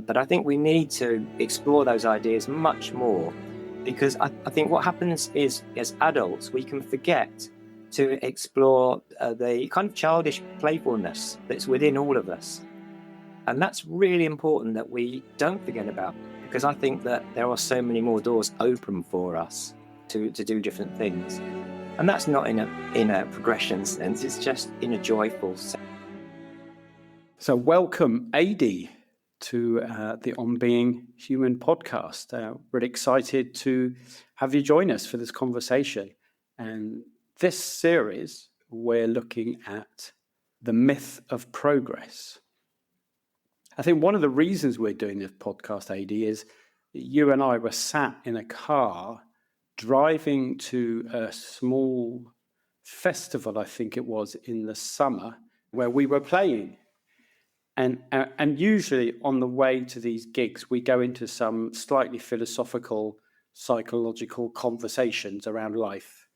But I think we need to explore those ideas much more, because I think what happens is, as adults, we can forget to explore the kind of childish playfulness that's within all of us. And that's really important that we don't forget about, because I think that there are so many more doors open for us to do different things. And that's not in a progression sense, it's just in a joyful sense. So welcome, Adie, to the On Being Human podcast. Really excited to have you join us for this conversation. And this series, we're looking at the myth of progress. I think one of the reasons we're doing this podcast, Adie, is you and I were sat in a car driving to a small festival, I think it was, in the summer, where we were playing. And usually on the way to these gigs, we go into some slightly philosophical, psychological conversations around life.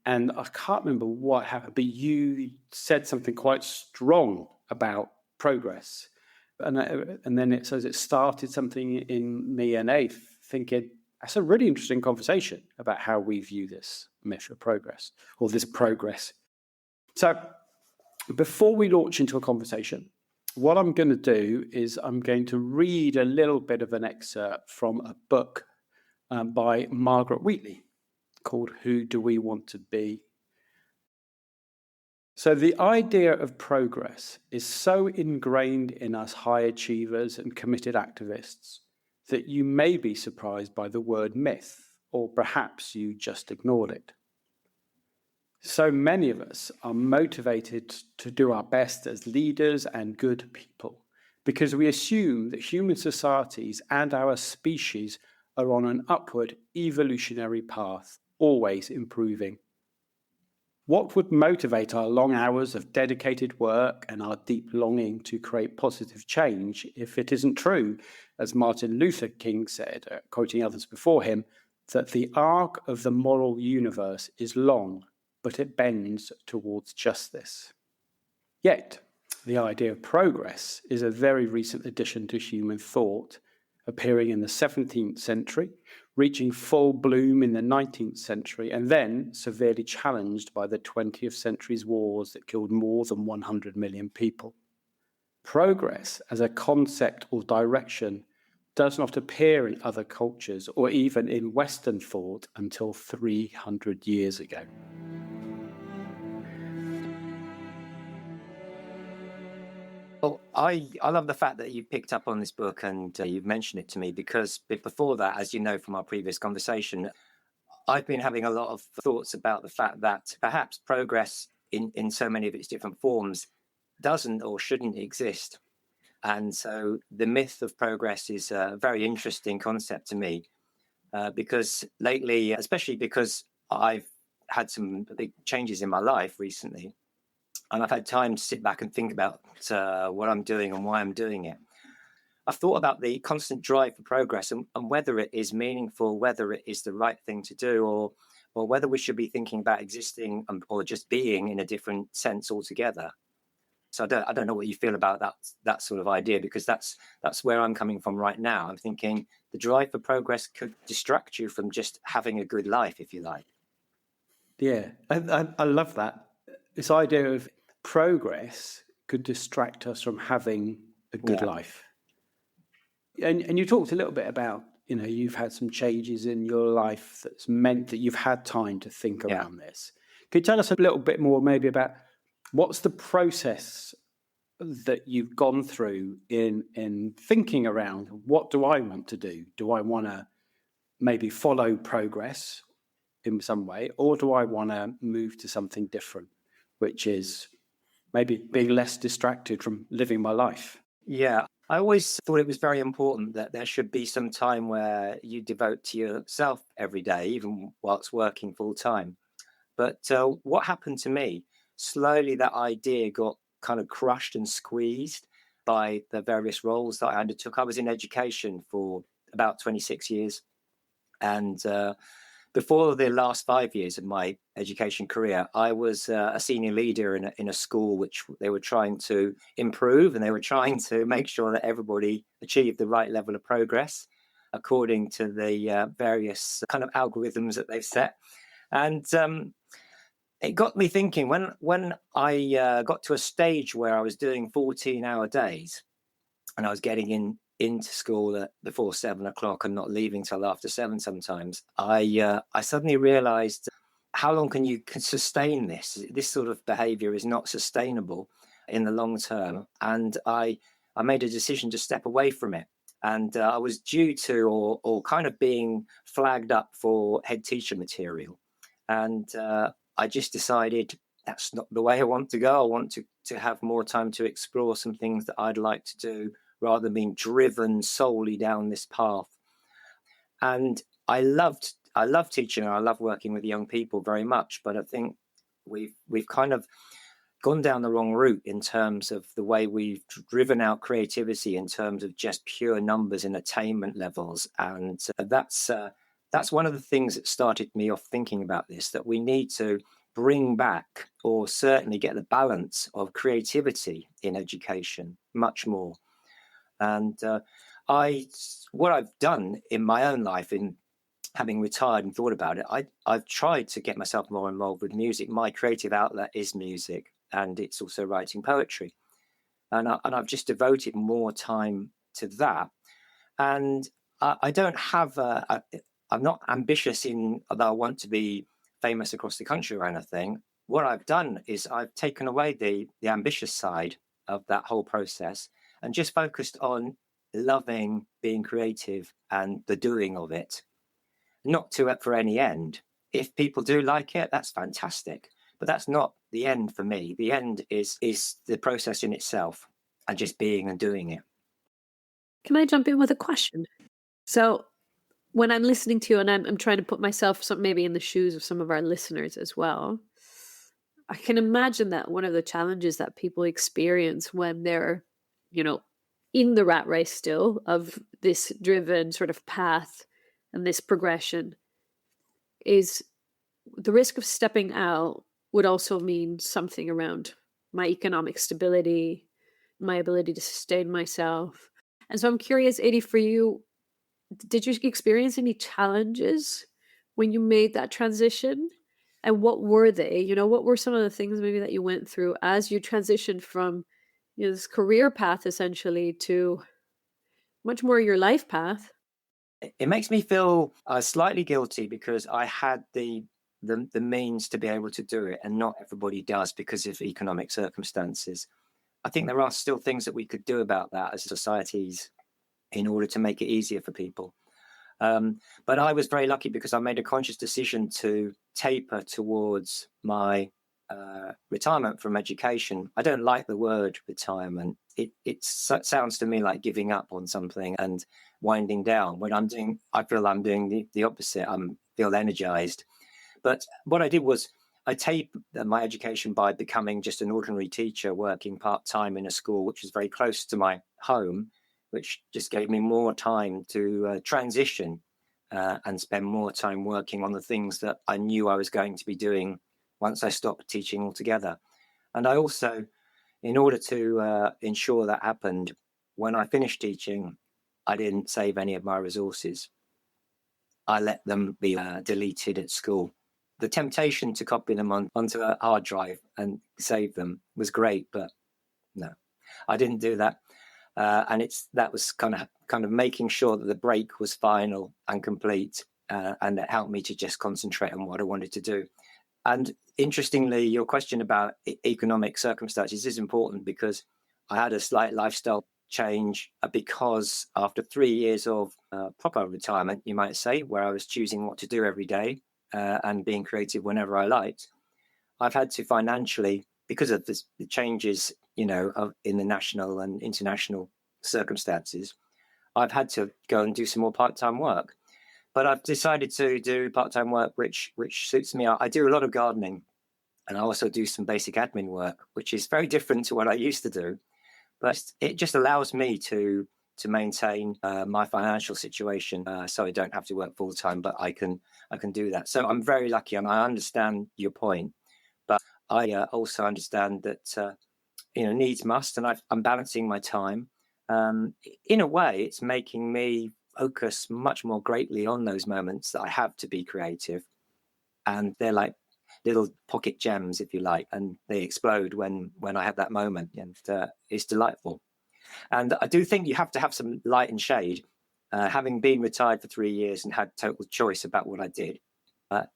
And I can't remember what happened, but you said something quite strong about progress. And then it says it started something in me and Abe thinking, that's a really interesting conversation about how we view this measure of progress, or this progress. So before we launch into a conversation, what I'm going to do is I'm going to read a little bit of an excerpt from a book by Margaret Wheatley called Who Do We Want to Be? So the idea of progress is so ingrained in us high achievers and committed activists that you may be surprised by the word myth, or perhaps you just ignored it. So many of us are motivated to do our best as leaders and good people because we assume that human societies and our species are on an upward evolutionary path, always improving. What would motivate our long hours of dedicated work and our deep longing to create positive change if it isn't true, as Martin Luther King said, quoting others before him, that the arc of the moral universe is long, but it bends towards justice. Yet, the idea of progress is a very recent addition to human thought, appearing in the 17th century, reaching full bloom in the 19th century, and then severely challenged by the 20th century's wars that killed more than 100 million people. Progress as a concept or direction does not appear in other cultures or even in Western thought until 300 years ago. Well, I love the fact that you picked up on this book and you've mentioned it to me, because before that, as you know from our previous conversation, I've been having a lot of thoughts about the fact that perhaps progress in so many of its different forms doesn't or shouldn't exist. And so the myth of progress is a very interesting concept to me, because lately, especially because I've had some big changes in my life recently, and I've had time to sit back and think about what I'm doing and why I'm doing it. I've thought about the constant drive for progress and whether it is meaningful, whether it is the right thing to do, or whether we should be thinking about existing or just being in a different sense altogether. So I don't know what you feel about that sort of idea, because that's where I'm coming from right now. I'm thinking the drive for progress could distract you from just having a good life, if you like. Yeah, I love that. This idea of progress could distract us from having a good life. And you talked a little bit about, you've had some changes in your life that's meant that you've had time to think around this. Could you tell us a little bit more maybe about what's the process that you've gone through in thinking around what do I want to do? Do I want to maybe follow progress in some way, or do I want to move to something different, which is maybe being less distracted from living my life? Yeah, I always thought it was very important that there should be some time where you devote to yourself every day, even whilst working full time. But what happened to me, slowly that idea got kind of crushed and squeezed by the various roles that I undertook. I was in education for about 26 years. And before the last 5 years of my education career, I was a senior leader in a school which they were trying to improve, and they were trying to make sure that everybody achieved the right level of progress according to the various kind of algorithms that they've set. And it got me thinking, when I got to a stage where I was doing 14-hour days, and I was getting into school before 7 o'clock and not leaving till after 7 sometimes, I suddenly realized, how long can you sustain this? This sort of behavior is not sustainable in the long term. And I made a decision to step away from it. And I was due to, or kind of being flagged up for head teacher material. And I just decided that's not the way I want to go. I want to have more time to explore some things that I'd like to do, rather than being driven solely down this path. And I love teaching, and I love working with young people very much. But I think we've kind of gone down the wrong route in terms of the way we've driven out creativity in terms of just pure numbers and attainment levels. And that's one of the things that started me off thinking about this, that we need to bring back, or certainly get the balance of creativity in education much more. And what I've done in my own life, in having retired and thought about it, I've tried to get myself more involved with music. My creative outlet is music, and it's also writing poetry. And I've just devoted more time to that. And I don't have I'm not ambitious in that I want to be famous across the country or anything. What I've done is I've taken away the ambitious side of that whole process and just focused on loving being creative and the doing of it, not for any end. If people do like it, that's fantastic, but that's not the end for me. The end is the process in itself, and just being and doing it. Can I jump in with a question? So when I'm listening to you, and I'm trying to put myself maybe in the shoes of some of our listeners as well, I can imagine that one of the challenges that people experience when they're, in the rat race still of this driven sort of path and this progression, is the risk of stepping out would also mean something around my economic stability, my ability to sustain myself. And so I'm curious, Adie, for you, did you experience any challenges when you made that transition? And what were they? What were some of the things maybe that you went through as you transitioned from this career path essentially to much more your life path? It makes me feel slightly guilty, because I had the means to be able to do it, and not everybody does because of economic circumstances. I think there are still things that we could do about that as societies in order to make it easier for people. But I was very lucky because I made a conscious decision to taper towards my retirement from education. I don't like the word retirement. It sounds to me like giving up on something and winding down. I feel I'm doing the opposite. I feel energized. But what I did was I taped my education by becoming just an ordinary teacher working part-time in a school which was very close to my home, which just gave me more time to transition and spend more time working on the things that I knew I was going to be doing once I stopped teaching altogether. And I also, in order to ensure that happened, when I finished teaching, I didn't save any of my resources. I let them be deleted at school. The temptation to copy them onto a hard drive and save them was great, but no, I didn't do that. And that was kind of making sure that the break was final and complete, and it helped me to just concentrate on what I wanted to do. And interestingly, your question about economic circumstances is important, because I had a slight lifestyle change because after 3 years of proper retirement, you might say, where I was choosing what to do every day and being creative whenever I liked, I've had to financially, because of the changes, in the national and international circumstances, I've had to go and do some more part-time work. But I've decided to do part-time work which suits me. I do a lot of gardening, and I also do some basic admin work, which is very different to what I used to do. But it just allows me to to maintain my financial situation, so I don't have to work full time, but I can do that. So I'm very lucky, and I understand your point, but I also understand that needs must, and I'm balancing my time. In a way, it's making me focus much more greatly on those moments that I have to be creative, and they're like little pocket gems, if you like, and they explode when I have that moment, and it's delightful. And I do think you have to have some light and shade. Having been retired for 3 years and had total choice about what I did,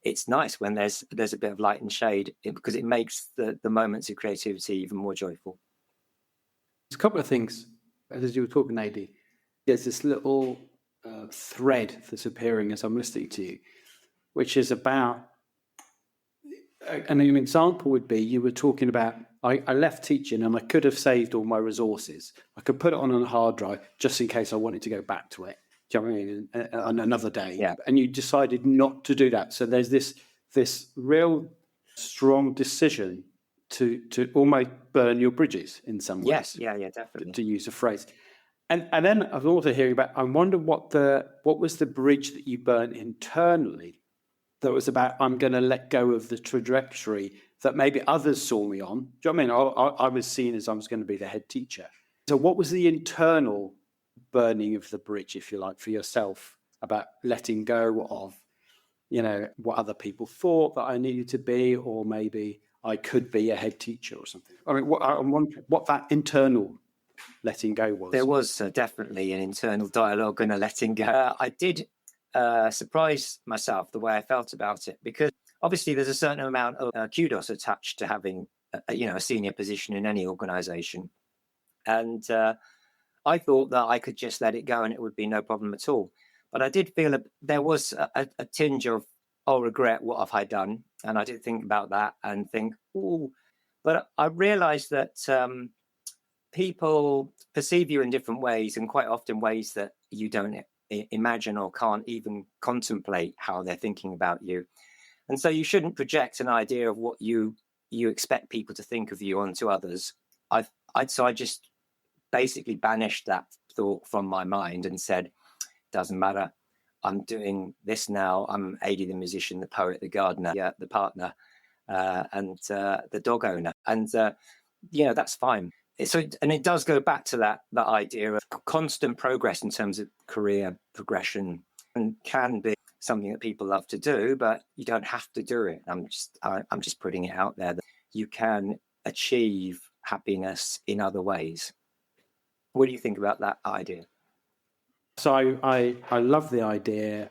it's nice when there's a bit of light and shade, because it makes the moments of creativity even more joyful. There's a couple of things, as you were talking, Adie. There's this little thread that's appearing as I'm listening to you, which is about, and an example would be, you were talking about, I left teaching and I could have saved all my resources. I could put it on a hard drive just in case I wanted to go back to it. Do you know what I mean? On another day. Yeah. And you decided not to do that. So there's this real strong decision to almost burn your bridges in some ways. Yes, yeah, definitely. To use a phrase. And then I was also hearing about, I wonder what was the bridge that you burnt internally that was about, I'm going to let go of the trajectory that maybe others saw me on. Do you know what I mean? I was seen as I was going to be the head teacher. So what was the internal burning of the bridge, if you like, for yourself, about letting go of, what other people thought that I needed to be, or maybe I could be a head teacher or something? I mean, what that internal letting go was. There was definitely an internal dialogue and a letting go. I did surprise myself the way I felt about it, because obviously there's a certain amount of kudos attached to having a senior position in any organization, and I thought that I could just let it go and it would be no problem at all. But I did feel there was a tinge of, regret, what have I done? And I did think about that and think, but I realized that people perceive you in different ways, and quite often ways that you don't imagine or can't even contemplate how they're thinking about you. And so you shouldn't project an idea of what you expect people to think of you onto others. So I just basically banished that thought from my mind and said, doesn't matter. I'm doing this now. I'm Adie the musician, the poet, the gardener, the partner, and the dog owner. And, that's fine. And it does go back to that idea of constant progress in terms of career progression, and can be something that people love to do, but you don't have to do it. I'm just putting it out there that you can achieve happiness in other ways. What do you think about that idea? So I love the idea,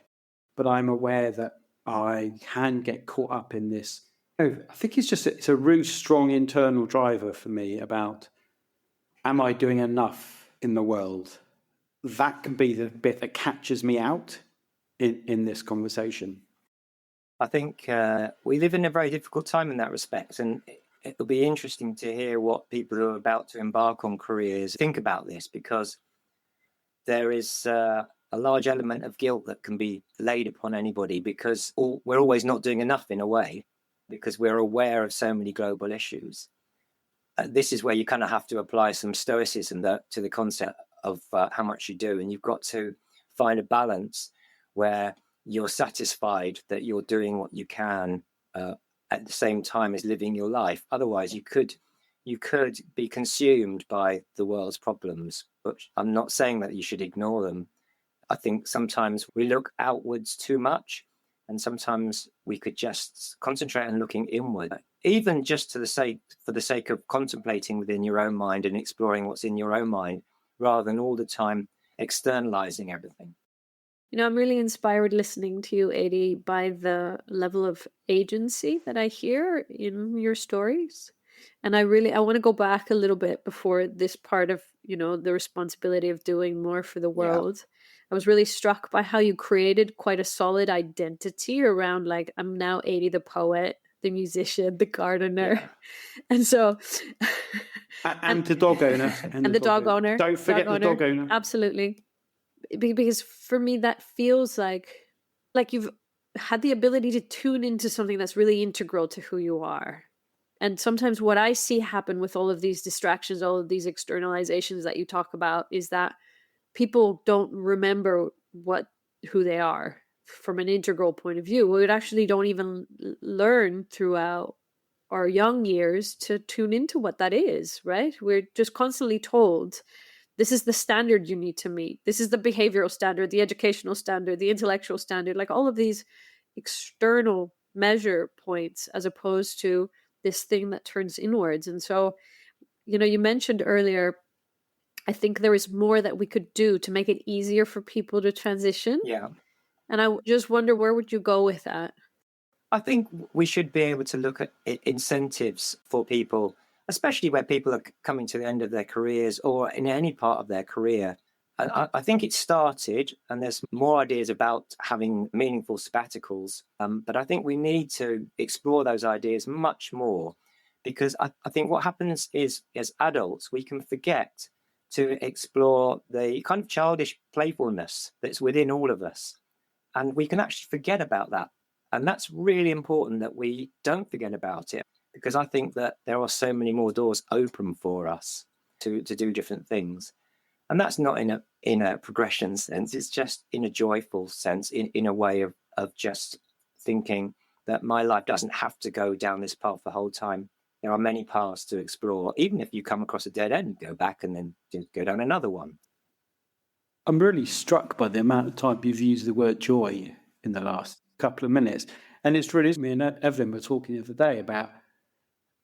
but I'm aware that I can get caught up in this. I think it's a really strong internal driver for me about, am I doing enough in the world? That can be the bit that catches me out in this conversation. I think we live in a very difficult time in that respect, and it'll be interesting to hear what people who are about to embark on careers think about this, because there is a large element of guilt that can be laid upon anybody, because we're always not doing enough in a way, because we're aware of so many global issues. This is where you kind of have to apply some stoicism to the concept of how much you do, and you've got to find a balance where you're satisfied that you're doing what you can at the same time as living your life. Otherwise, you could be consumed by the world's problems. But I'm not saying that you should ignore them. I think sometimes we look outwards too much, and sometimes we could just concentrate on looking inward, even just for the sake of contemplating within your own mind and exploring what's in your own mind, rather than all the time externalizing everything. I'm really inspired listening to you, Adie, by the level of agency that I hear in your stories. And I want to go back a little bit before this part of, the responsibility of doing more for the world. Yeah. I was really struck by how you created quite a solid identity around, like, I'm now Adie the poet, the musician, the gardener. Yeah. And so... and the dog owner. And the dog owner. Don't forget the dog owner. Absolutely. Because for me, that feels like you've had the ability to tune into something that's really integral to who you are. And sometimes what I see happen with all of these distractions, all of these externalizations that you talk about, is that people don't remember who they are from an integral point of view. We actually don't even learn throughout our young years to tune into what that is, right? We're just constantly told, this is the standard you need to meet. This is the behavioral standard, the educational standard, the intellectual standard, like all of these external measure points, as opposed to this thing that turns inwards. And so, you mentioned earlier, I think there is more that we could do to make it easier for people to transition. Yeah. And I just wonder, where would you go with that? I think we should be able to look at incentives for people, especially where people are coming to the end of their careers or in any part of their career. And I think it started, and there's more ideas about having meaningful sabbaticals. But I think we need to explore those ideas much more, because I think what happens is, as adults, we can forget to explore the kind of childish playfulness that's within all of us. And we can actually forget about that. And that's really important that we don't forget about it, because I think that there are so many more doors open for us to do different things. And that's not in a progression sense, it's just in a joyful sense, in a way of just thinking that my life doesn't have to go down this path the whole time. There are many paths to explore. Even if you come across a dead end, go back and then go down another one. I'm really struck by the amount of time you've used the word joy in the last couple of minutes. And it's really, me and Evelyn were talking the other day about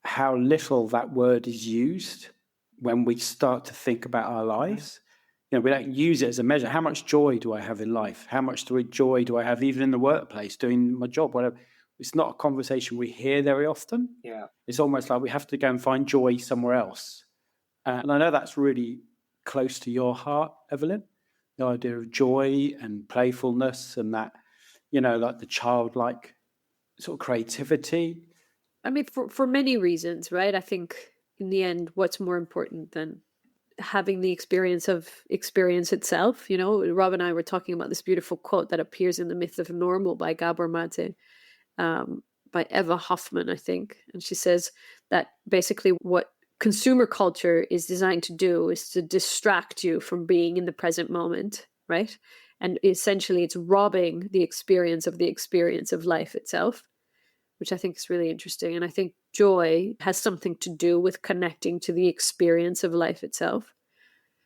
how little that word is used when we start to think about our lives. We don't use it as a measure. How much joy do I have in life? How much joy do I have even in the workplace, doing my job, whatever? It's not a conversation we hear very often. Yeah. It's almost like we have to go and find joy somewhere else. And I know that's really close to your heart, Evelyn, the idea of joy and playfulness and that, like the childlike sort of creativity. I mean, for many reasons, right? I think in the end, what's more important than having the experience itself? Rob and I were talking about this beautiful quote that appears in The Myth of Normal by Gabor Mate, by Eva Hoffman, I think. And she says that basically what consumer culture is designed to do is to distract you from being in the present moment, right? And essentially it's robbing the experience of life itself, which I think is really interesting. And I think joy has something to do with connecting to the experience of life itself.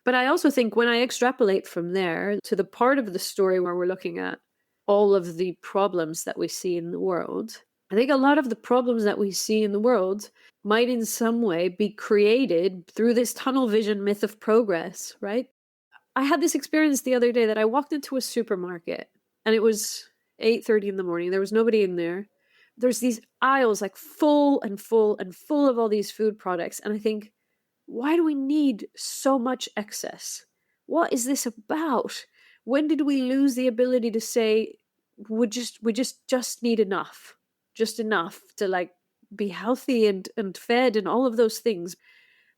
But I also think when I extrapolate from there to the part of the story where we're looking at all of the problems that we see in the world, I think a lot of the problems that we see in the world might in some way be created through this tunnel vision myth of progress, right? I had this experience the other day that I walked into a supermarket and it was 8:30 in the morning. There was nobody in there. There's these aisles like full and full and full of all these food products. And I think, why do we need so much excess? What is this about? When did we lose the ability to say we just need enough, just enough to like be healthy and fed and all of those things?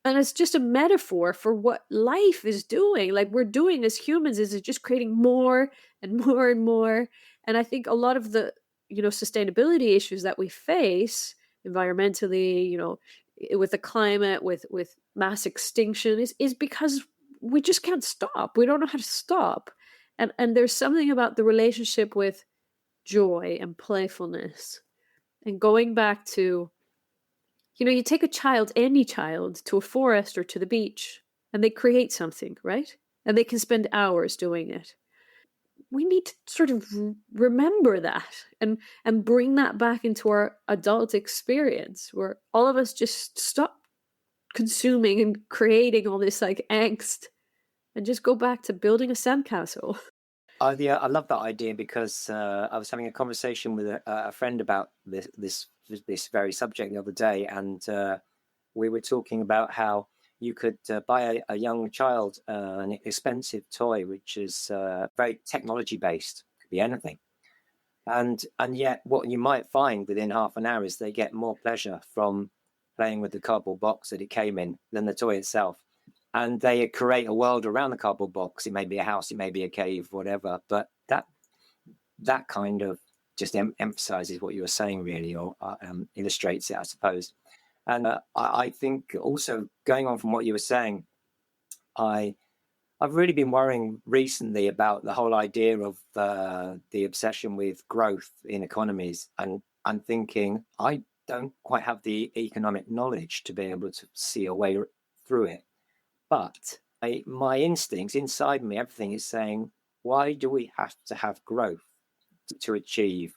And it's just a metaphor for what life is doing. Like we're doing as humans is just creating more and more and more. And I think a lot of the sustainability issues that we face environmentally, with the climate, with mass extinction, is because we just can't stop. We don't know how to stop. And there's something about the relationship with joy and playfulness and going back to, you take a child, any child, to a forest or to the beach, and they create something, right? And they can spend hours doing it. We need to sort of remember that and bring that back into our adult experience, where all of us just stop consuming and creating all this like angst and just go back to building a sandcastle. I love that idea, because I was having a conversation with a friend about this very subject the other day, and we were talking about how you could buy a young child an expensive toy, which is very technology based, could be anything, and yet what you might find within half an hour is they get more pleasure from playing with the cardboard box that it came in than the toy itself. And they create a world around the cardboard box. It may be a house, it may be a cave, whatever. But that kind of just emphasizes what you were saying, really, or illustrates it, I suppose. And I think also, going on from what you were saying, I I've really been worrying recently about the whole idea of the obsession with growth in economies, and I'm thinking I don't quite have the economic knowledge to be able to see a way through it. But my instincts inside me, everything is saying, why do we have to have growth to achieve?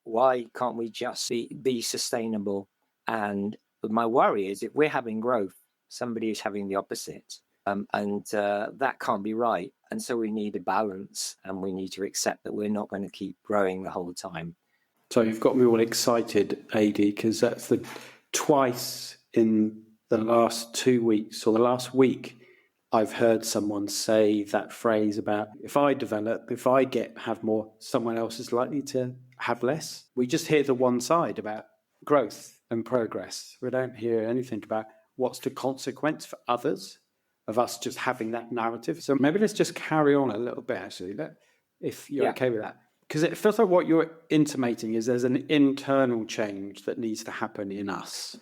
Why can't we just be sustainable? And my worry is if we're having growth, somebody is having the opposite. And that can't be right. And so we need a balance, and we need to accept that we're not going to keep growing the whole time. So you've got me all excited, Adie, because that's the twice in the last 2 weeks or the last week I've heard someone say that phrase about if I develop, if I have more, someone else is likely to have less. We just hear the one side about growth and progress. We don't hear anything about what's the consequence for others of us just having that narrative. So maybe let's just carry on a little bit, actually, if you're okay with that. Because it feels like what you're intimating is there's an internal change that needs to happen in us.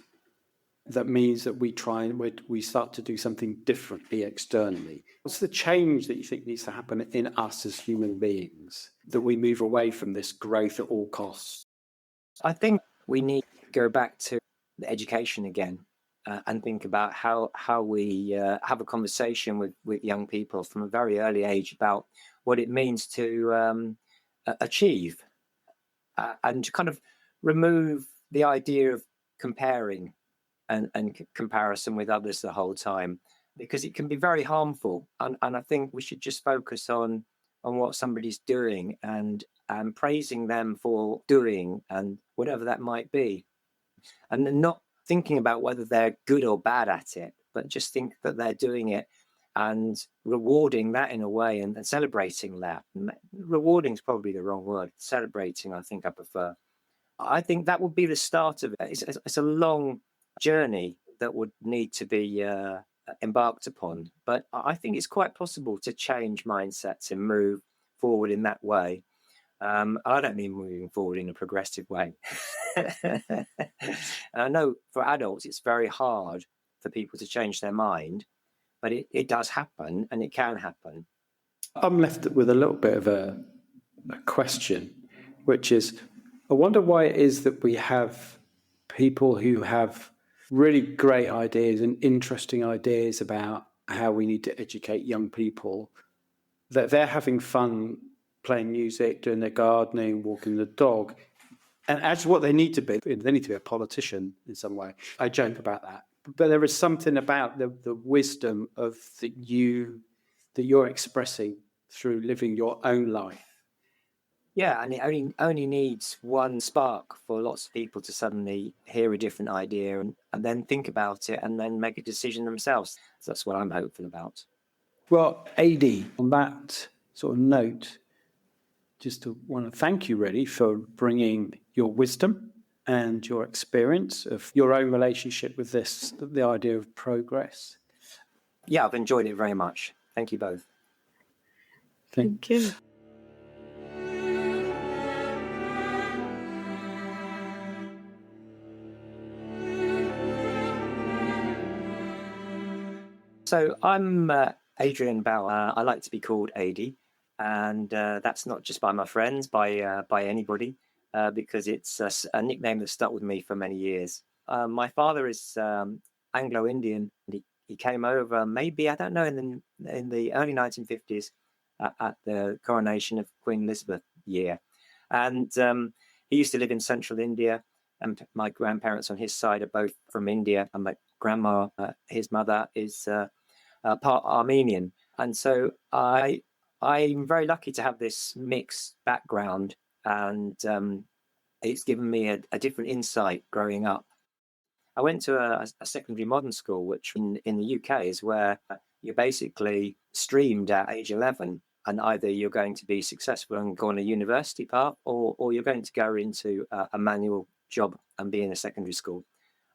That means that we start to do something differently externally. What's the change that you think needs to happen in us as human beings, that we move away from this growth at all costs? I think we need to go back to the education again, and think about how we have a conversation with young people from a very early age about what it means to achieve, and to kind of remove the idea of comparing and comparison with others the whole time, because it can be very harmful. And I think we should just focus on what somebody's doing, and praising them for doing, and whatever that might be, and then not thinking about whether they're good or bad at it, but just think that they're doing it, and rewarding that in a way, and celebrating that. Rewarding is probably the wrong word. Celebrating, I think I prefer. I think that would be the start of it. It's a long journey that would need to be embarked upon, but I think it's quite possible to change mindsets and move forward in that way. I don't mean moving forward in a progressive way. I know for adults it's very hard for people to change their mind, but it does happen, and it can happen. I'm left with a little bit of a question, which is, I wonder why it is that we have people who have really great ideas and interesting ideas about how we need to educate young people, that they're having fun playing music, doing their gardening, walking the dog. And actually what they need to be a politician in some way. I joke about that. But there is something about the wisdom of that you're expressing through living your own life. Yeah, and it only needs one spark for lots of people to suddenly hear a different idea, and then think about it, and then make a decision themselves. So that's what I'm hopeful about. Well, Adie, on that sort of note, just to want to thank you really for bringing your wisdom and your experience of your own relationship with the idea of progress. Yeah, I've enjoyed it very much. Thank you both. Thank you. So I'm Adrian Bauer. I like to be called Adie, and that's not just by my friends, by anybody, because it's a nickname that stuck with me for many years. My father is Anglo-Indian. He came over, maybe, I don't know, in the early 1950s at the coronation of Queen Elizabeth year, and he used to live in central India. And my grandparents on his side are both from India, and my grandma, his mother, is part Armenian, and so I'm very lucky to have this mixed background, and it's given me a different insight growing up. I went to a secondary modern school, which in the UK is where you're basically streamed at age 11, and either you're going to be successful and go on a university path, or you're going to go into a manual job and be in a secondary school.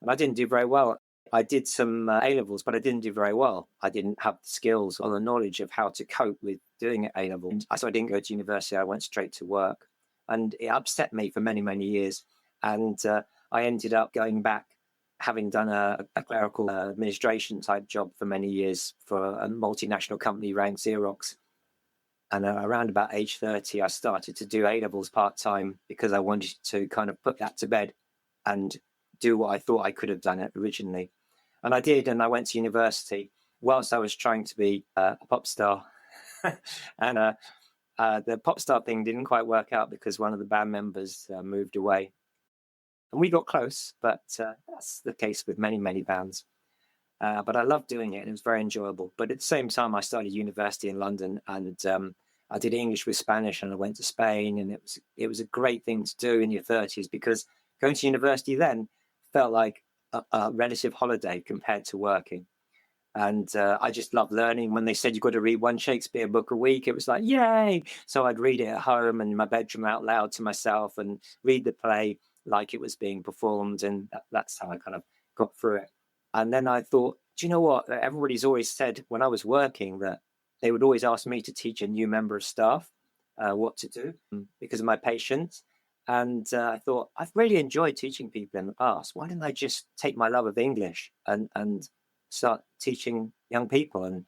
And I didn't do very well. I did some A-levels, but I didn't do very well. I didn't have the skills or the knowledge of how to cope with doing A-levels. So I didn't go to university. I went straight to work. And it upset me for many, many years. And I ended up going back having done a clerical administration type job for many years for a multinational company around Xerox. And around about age 30, I started to do A-levels part-time because I wanted to kind of put that to bed and do what I thought I could have done it originally. And I did, and I went to university whilst I was trying to be a pop star. And the pop star thing didn't quite work out because one of the band members moved away. And we got close, but that's the case with many, many bands. But I loved doing it, and it was very enjoyable. But at the same time, I started university in London, and I did English with Spanish, and I went to Spain, and it was a great thing to do in your 30s, because going to university then felt like a relative holiday compared to working. And I just loved learning. When they said you've got to read one Shakespeare book a week, it was like, yay! So I'd read it at home and in my bedroom out loud to myself and read the play like it was being performed. And that's how I kind of got through it. And then I thought, do you know what? Everybody's always said when I was working that they would always ask me to teach a new member of staff what to do because of my patience. And I thought, I've really enjoyed teaching people in the past. Why didn't I just take my love of English and start teaching young people? And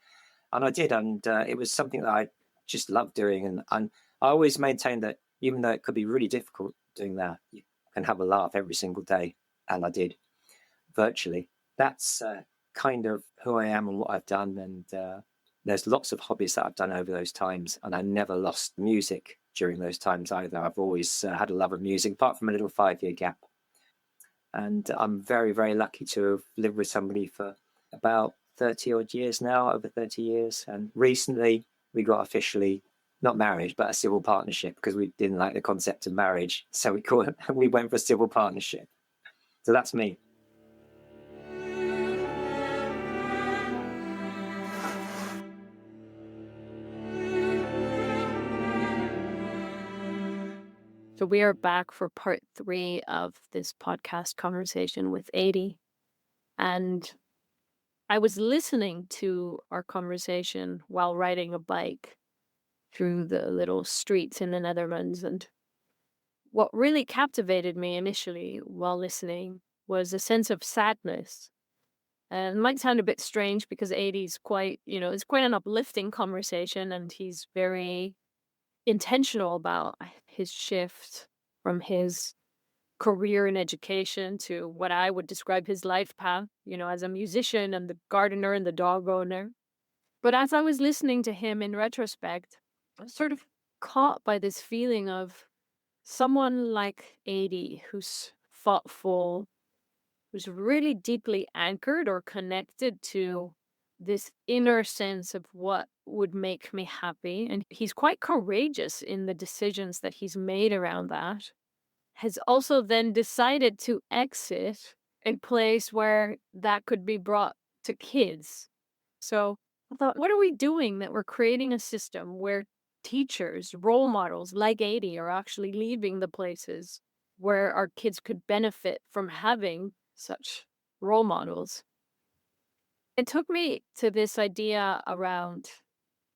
I did. And it was something that I just loved doing. And I always maintained that even though it could be really difficult doing that, you can have a laugh every single day. And I did, virtually. That's kind of who I am and what I've done. And there's lots of hobbies that I've done over those times. And I never lost music during those times either. I've always had a love of music, apart from a little 5-year gap. And I'm very, very lucky to have lived with somebody for about 30 odd years now, over 30 years. And recently we got officially, not married, but a civil partnership, because we didn't like the concept of marriage. So we went for a civil partnership. So that's me. So we are back for part 3 of this podcast conversation with Adie. And I was listening to our conversation while riding a bike through the little streets in the Netherlands. And what really captivated me initially while listening was a sense of sadness. And it might sound a bit strange because Adie's quite, it's quite an uplifting conversation, and he's very intentional about his shift from his career in education to what I would describe his life path, as a musician and the gardener and the dog owner. But as I was listening to him in retrospect, I was sort of caught by this feeling of someone like Adie, who's thoughtful, who's really deeply anchored or connected to this inner sense of what would make me happy. And he's quite courageous in the decisions that he's made around that. Has also then decided to exit a place where that could be brought to kids. So I thought, what are we doing that we're creating a system where teachers, role models like Adie are actually leaving the places where our kids could benefit from having such role models? It took me to this idea around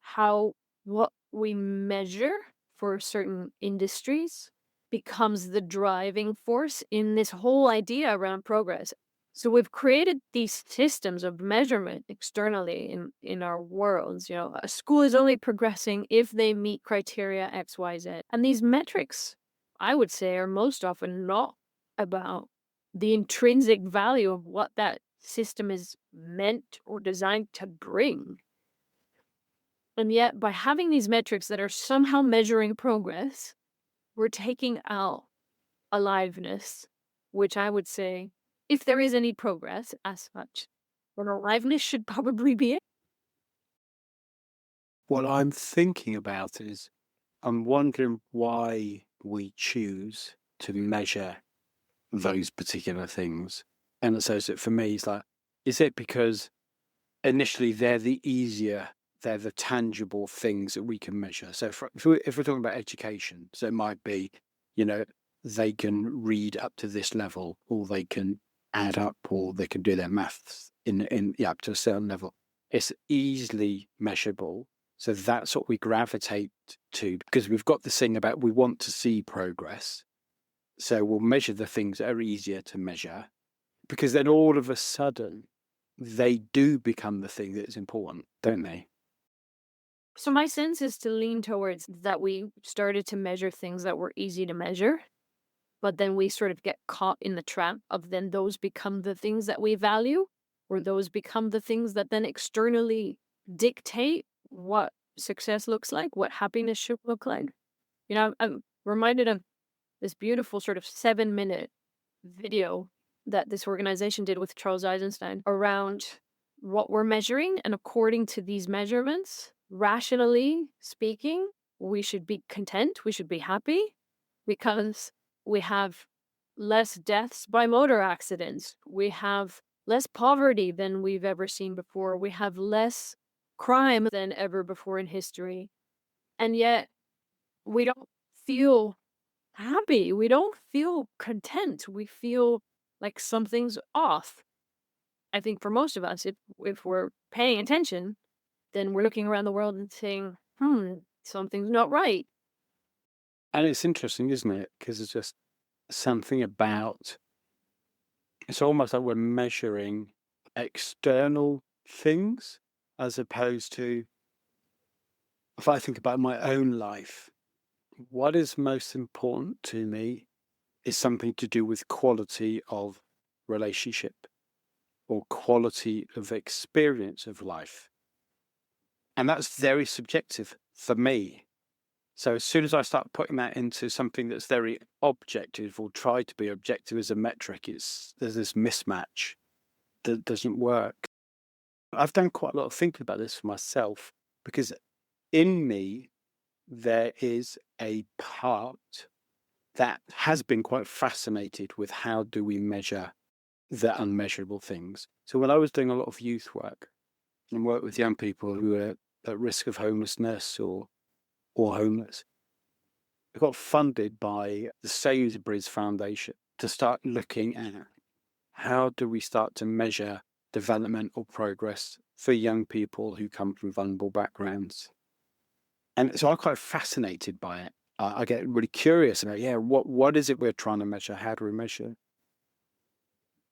how what we measure for certain industries becomes the driving force in this whole idea around progress. So we've created these systems of measurement externally in our worlds. A school is only progressing if they meet criteria X, Y, Z. And these metrics, I would say, are most often not about the intrinsic value of what that system is meant or designed to bring. And yet, by having these metrics that are somehow measuring progress, we're taking out aliveness, which I would say, if there is any progress as such, then aliveness should probably be it. What I'm thinking about is, I'm wondering why we choose to measure those particular things. And so for me, it's like, is it because initially they're the tangible things that we can measure? So if we're talking about education, so it might be, they can read up to this level, or they can add up, or they can do their maths up to a certain level. It's easily measurable. So that's what we gravitate to, because we've got this thing about we want to see progress. So we'll measure the things that are easier to measure. Because then all of a sudden, they do become the thing that is important, don't they? So my sense is to lean towards that we started to measure things that were easy to measure, but then we sort of get caught in the trap of then those become the things that we value, or those become the things that then externally dictate what success looks like, what happiness should look like. I'm reminded of this beautiful sort of 7-minute video that this organization did with Charles Eisenstein around what we're measuring. And according to these measurements, rationally speaking, we should be content, we should be happy because we have less deaths by motor accidents. We have less poverty than we've ever seen before. We have less crime than ever before in history. And yet we don't feel happy. We don't feel content. We feel like something's off. I think for most of us, if we're paying attention, then we're looking around the world and saying, something's not right. And it's interesting, isn't it? Because it's just something about, it's almost like we're measuring external things as opposed to, if I think about my own life, what is most important to me is something to do with quality of relationship or quality of experience of life. And that's very subjective for me. So as soon as I start putting that into something that's very objective or try to be objective as a metric, there's this mismatch that doesn't work. I've done quite a lot of thinking about this for myself because in me, there is a part that has been quite fascinated with how do we measure the unmeasurable things. So when I was doing a lot of youth work and work with young people who were at risk of homelessness or homeless, I got funded by the Sainsbury's Foundation to start looking at how do we start to measure developmental progress for young people who come from vulnerable backgrounds. And so I'm quite fascinated by it. I get really curious about, what is it we're trying to measure? How do we measure?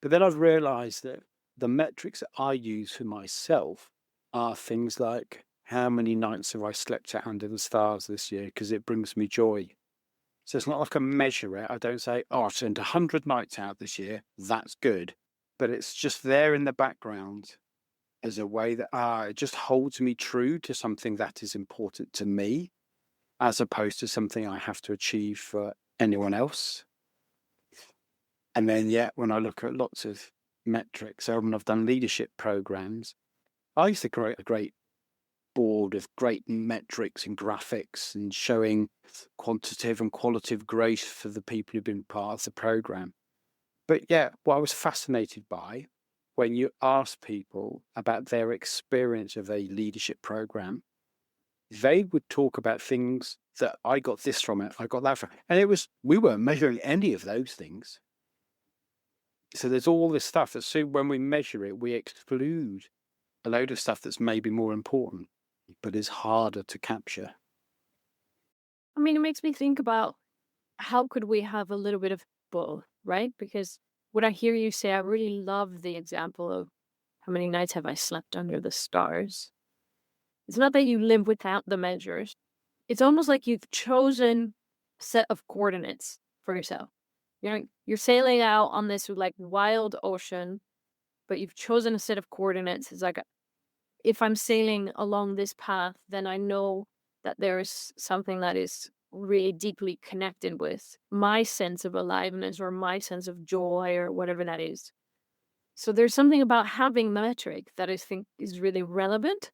But then I've realized that the metrics that I use for myself are things like how many nights have I slept out under the stars this year because it brings me joy. So it's not like I measure it. I don't say, I spent 100 nights out this year. That's good. But it's just there in the background as a way that it just holds me true to something that is important to me, as opposed to something I have to achieve for anyone else. And then, when I look at lots of metrics, when I've done leadership programs, I used to create a great board of great metrics and graphics and showing quantitative and qualitative growth for the people who've been part of the program. But what I was fascinated by, when you ask people about their experience of a leadership program, they would talk about things that I got this from it, I got that from it. And we weren't measuring any of those things. So there's all this stuff that soon when we measure it, we exclude a load of stuff that's maybe more important, but is harder to capture. I mean, it makes me think about how could we have a little bit of both, right? Because what I hear you say, I really love the example of how many nights have I slept under the stars. It's not that you live without the measures. It's almost like you've chosen a set of coordinates for yourself. You're sailing out on this like wild ocean, but you've chosen a set of coordinates. It's like, if I'm sailing along this path, then I know that there is something that is really deeply connected with my sense of aliveness or my sense of joy or whatever that is. So there's something about having the metric that I think is really relevant.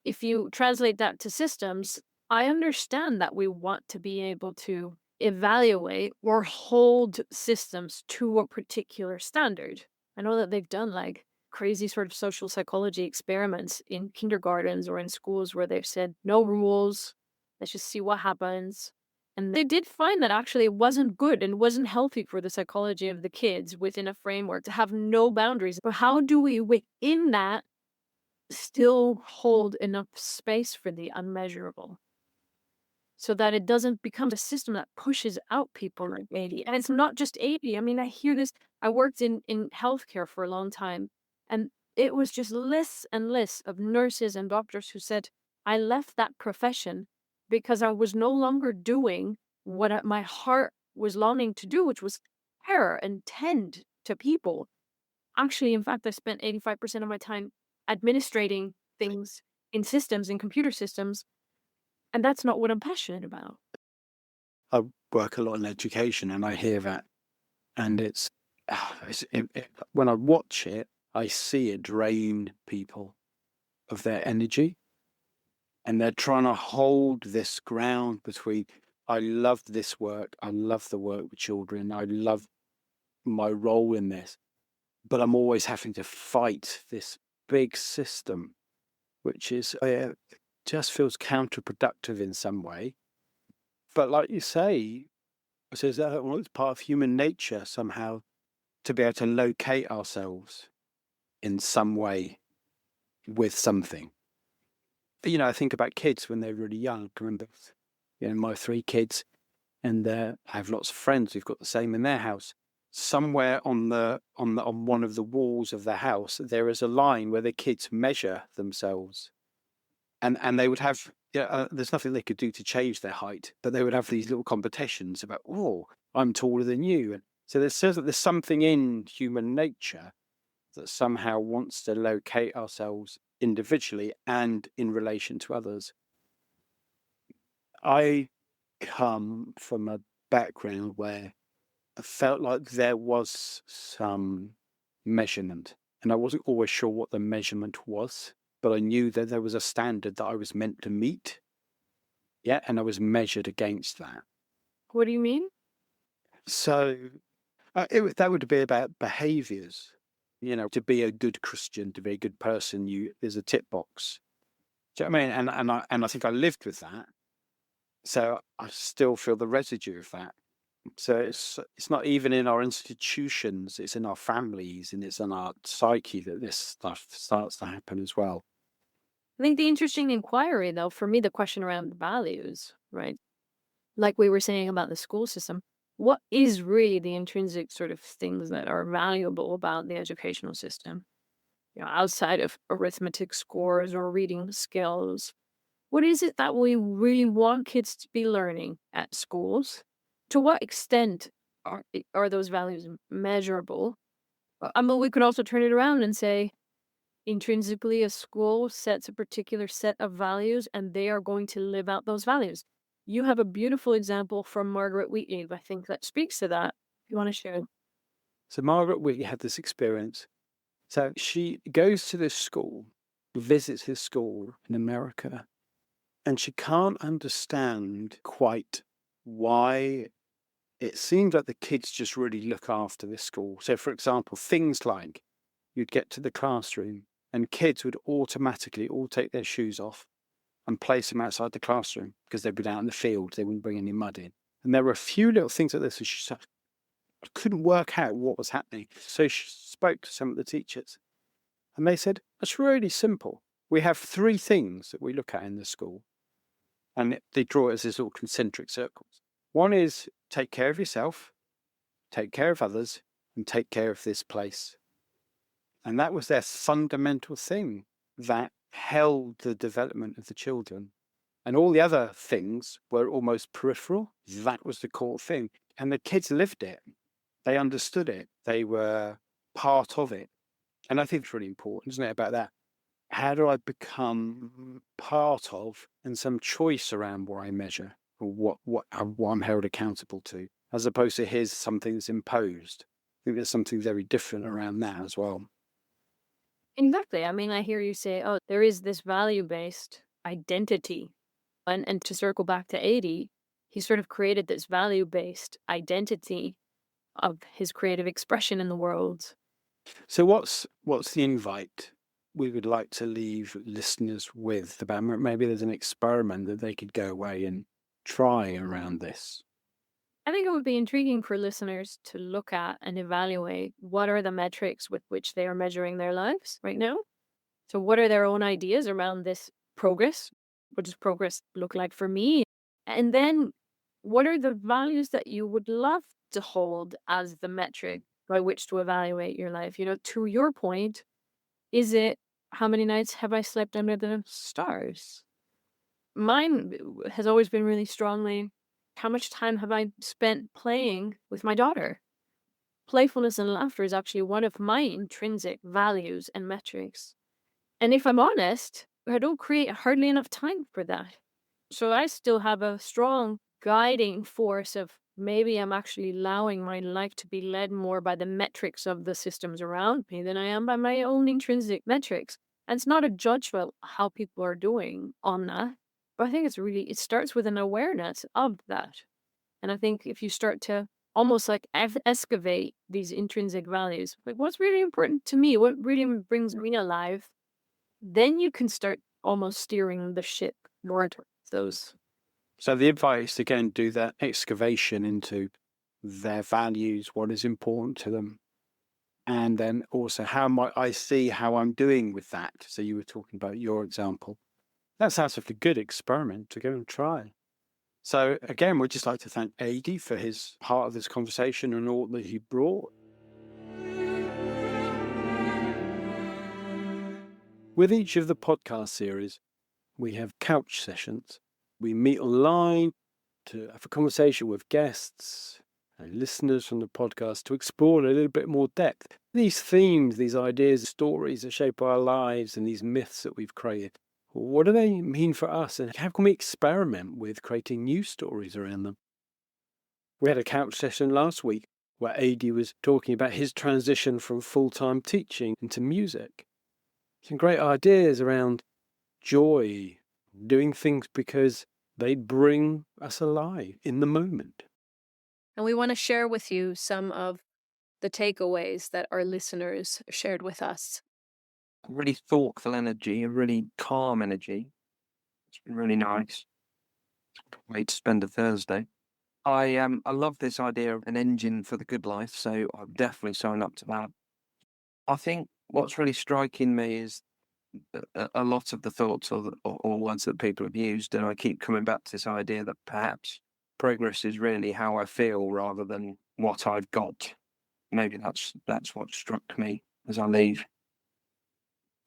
If you translate that to systems, I understand that we want to be able to evaluate or hold systems to a particular standard. I know that they've done like crazy sort of social psychology experiments in kindergartens or in schools where they've said no rules, let's just see what happens. And they did find that actually it wasn't good and wasn't healthy for the psychology of the kids within a framework to have no boundaries. But how do we, within that, still hold enough space for the unmeasurable? so that it doesn't become a system that pushes out people like Adie. And it's not just Adie. I mean, I hear this. I worked in healthcare for a long time, and it was just lists and lists of nurses and doctors who said, I left that profession because I was no longer doing what my heart was longing to do, which was care and tend to people. Actually, in fact, I spent 85% of my time administrating things in systems, in computer systems, and that's not what I'm passionate about. I work a lot in education, and I hear that, and when I watch it, I see it drain people of their energy, and they're trying to hold this ground between, I love this work, I love the work with children, I love my role in this, but I'm always having to fight this big system, which is just feels counterproductive in some way. But like you say, it says that it's part of human nature somehow to be able to locate ourselves in some way with something. But, I think about kids when they're really young. I remember, my 3 kids, and I have lots of friends who've got the same in their house. Somewhere on one of the walls of the house, there is a line where the kids measure themselves, and they would have. There's nothing they could do to change their height, but they would have these little competitions about, oh, I'm taller than you. And so there's something in human nature that somehow wants to locate ourselves individually and in relation to others. I come from a background where I felt like there was some measurement, and I wasn't always sure what the measurement was, but I knew that there was a standard that I was meant to meet. Yeah, and I was measured against that. What do you mean? So that would be about behaviors. To be a good Christian, to be a good person, there's a tick box. Do you know what I mean? And I think I lived with that. So I still feel the residue of that. So it's not even in our institutions, it's in our families and it's in our psyche that this stuff starts to happen as well. I think the interesting inquiry, though, for me, the question around values, right? Like we were saying about the school system, what is really the intrinsic sort of things that are valuable about the educational system? Outside of arithmetic scores or reading skills, what is it that we really want kids to be learning at schools? To what extent are those values measurable? I mean, we could also turn it around and say, intrinsically, a school sets a particular set of values, and they are going to live out those values. You have a beautiful example from Margaret Wheatley, I think, that speaks to that. If you want to share. So Margaret Wheatley had this experience. So she goes to this school, visits his school in America, and she can't understand quite why it seems like the kids just really look after this school. So, for example, things like you'd get to the classroom and kids would automatically all take their shoes off and place them outside the classroom because they'd been out in the field. They wouldn't bring any mud in. And there were a few little things like this. And she said, I couldn't work out what was happening. So she spoke to some of the teachers and they said, it's really simple. We have 3 things that we look at in the school. And they draw it as these little concentric circles. One is take care of yourself, take care of others, and take care of this place. And that was their fundamental thing that held the development of the children. And all the other things were almost peripheral. That was the core thing. And the kids lived it. They understood it. They were part of it. And I think it's really important, isn't it, about that? How do I become part of and some choice around what I measure or what I'm held accountable to, as opposed to here's something that's imposed? I think there's something very different around that as well. Exactly. I mean, I hear you say, oh, there is this value-based identity. And to circle back to Adie, he sort of created this value-based identity of his creative expression in the world. So what's the invite we would like to leave listeners with about maybe there's an experiment that they could go away and try around this? I think it would be intriguing for listeners to look at and evaluate what are the metrics with which they are measuring their lives right now. So what are their own ideas around this progress? What does progress look like for me? And then what are the values that you would love to hold as the metric by which to evaluate your life? To your point, is it how many nights have I slept under the stars? Mine has always been really strongly how much time have I spent playing with my daughter? Playfulness and laughter is actually one of my intrinsic values and metrics. And if I'm honest, I don't create hardly enough time for that. So I still have a strong guiding force of maybe I'm actually allowing my life to be led more by the metrics of the systems around me than I am by my own intrinsic metrics. And it's not a judgment of how people are doing on that. But I think it starts with an awareness of that. And I think if you start to almost like excavate these intrinsic values, like what's really important to me, what really brings me alive, then you can start almost steering the ship more towards those. So the advice, again, do that excavation into their values, what is important to them. And then also, how might I see how I'm doing with that? So you were talking about your example. That sounds like a good experiment to go and try. So again, we'd just like to thank Adie for his part of this conversation and all that he brought. With each of the podcast series, we have couch sessions. We meet online to have a conversation with guests and listeners from the podcast to explore a little bit more depth. These themes, these ideas, stories that shape our lives and these myths that we've created. What do they mean for us, and how can we experiment with creating new stories around them? We had a couch session last week where Adie was talking about his transition from full-time teaching into music. Some great ideas around joy, doing things because they bring us alive in the moment. And we want to share with you some of the takeaways that our listeners shared with us. A really thoughtful energy, a really calm energy. It's been really nice. Way to spend a Thursday. I love this idea of an engine for the good life, so I've definitely signed up to that. I think what's really striking me is a lot of the thoughts or words that people have used, and I keep coming back to this idea that perhaps progress is really how I feel rather than what I've got. Maybe that's what struck me as I leave.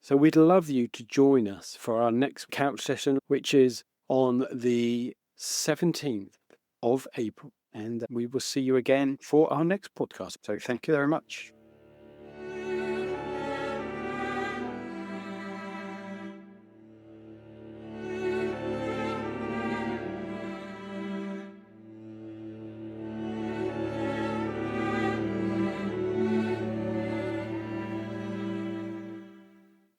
So we'd love you to join us for our next couch session, which is on the 17th of April. And we will see you again for our next podcast. So thank you very much.